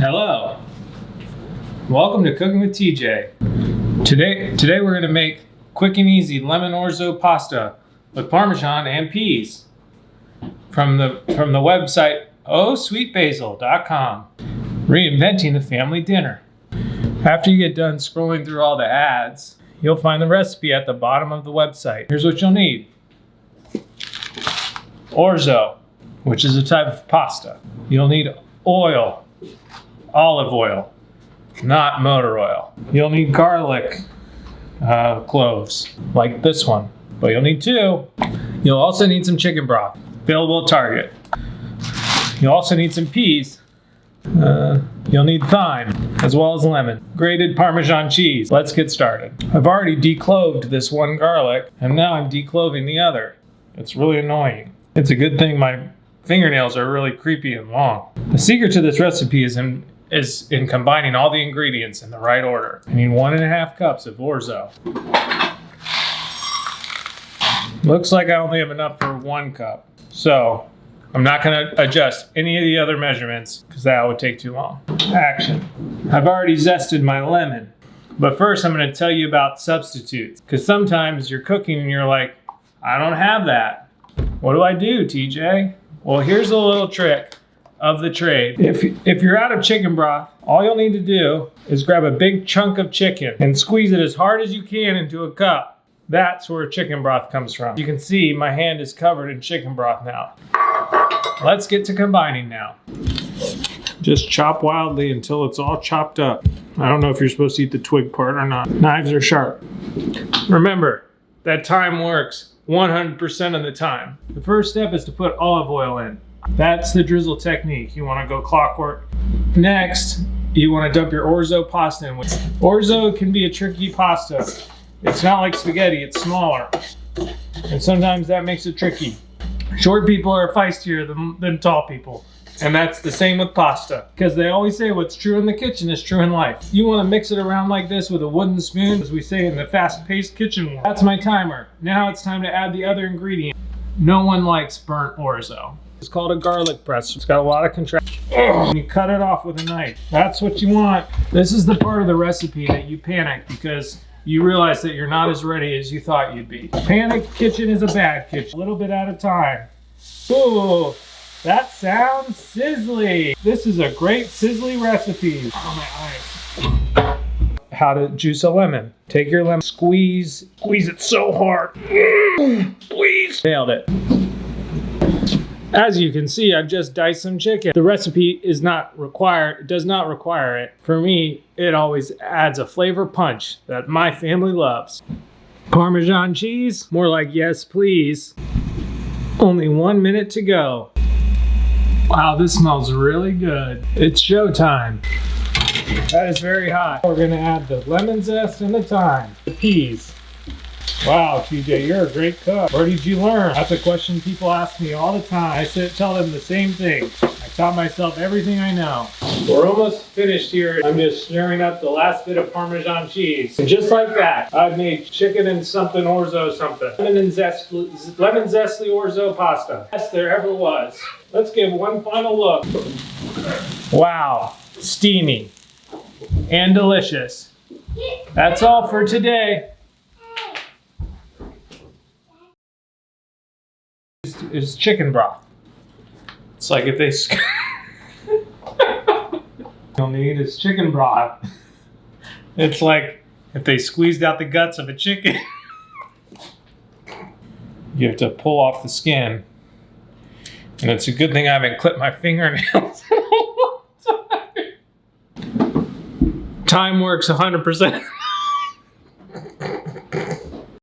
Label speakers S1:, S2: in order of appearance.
S1: Hello, welcome to Cooking with TJ. Today we're going to make quick and easy lemon orzo pasta with Parmesan and peas from the website ohsweetbasil.com. Reinventing the family dinner. After you get done scrolling through all the ads, you'll find the recipe at the bottom of the website. Here's what you'll need: orzo, which is a type of pasta. You'll need oil, olive oil, not motor oil. You'll need garlic cloves, like this one, but you'll need 2. You'll also need some chicken broth, available at Target. You'll also need some peas. You'll need thyme, as well as lemon, grated Parmesan cheese. Let's get started. I've already decloved this one garlic, and now I'm decloving the other. It's really annoying. It's a good thing my fingernails are really creepy and long. The secret to this recipe is in combining all the ingredients in the right order. I need 1.5 cups of orzo. Looks like I only have enough for 1 cup. So I'm not going to adjust any of the other measurements because that would take too long. Action. I've already zested my lemon, but first I'm going to tell you about substitutes, because sometimes you're cooking and you're like, I don't have that. What do I do, TJ? Well, here's a little trick of the trade. If you're out of chicken broth, all you'll need to do is grab a big chunk of chicken and squeeze it as hard as you can into a cup. That's where chicken broth comes from. You can see my hand is covered in chicken broth now. Let's get to combining now. Just chop wildly until it's all chopped up. I don't know if you're supposed to eat the twig part or not. Knives are sharp. Remember that time works 100% of the time. The first step is to put olive oil in. That's the drizzle technique. You want to go clockwork. Next, you want to dump your orzo pasta in. Orzo can be a tricky pasta. It's not like spaghetti, it's smaller. And sometimes that makes it tricky. Short people are feistier than tall people. And that's the same with pasta, because they always say what's true in the kitchen is true in life. You want to mix it around like this with a wooden spoon, as we say in the fast-paced kitchen world. That's my timer. Now it's time to add the other ingredient. No one likes burnt orzo. It's called a garlic press. It's got a lot of contraction. And you cut it off with a knife. That's what you want. This is the part of the recipe that you panic because you realize that you're not as ready as you thought you'd be. Panic kitchen is a bad kitchen. A little bit at a time. Ooh, that sounds sizzly. This is a great sizzly recipe. Oh, my eyes. How to juice a lemon. Take your lemon, squeeze it so hard. Please. Nailed it. As you can see, I've just diced some chicken. The recipe does not require it. For me, it always adds a flavor punch that my family loves. Parmesan cheese, more like yes please. Only 1 minute to go. Wow, this smells really good. It's showtime. That is very hot. We're gonna add the lemon zest and the thyme, the peas. Wow, TJ, you're a great cook. Where did you learn? That's a question people ask me all the time. I tell them the same thing. I taught myself everything I know. We're almost finished here. I'm just stirring up the last bit of Parmesan cheese. And just like that, I've made chicken and something orzo something. Lemon zestly orzo pasta. Best there ever was. Let's give one final look. Wow, steamy and delicious. That's all for today. Is chicken broth. It's like if they you'll need is chicken broth. It's like if they squeezed out the guts of a chicken. You have to pull off the skin. And it's a good thing I haven't clipped my fingernails. Time works 100%.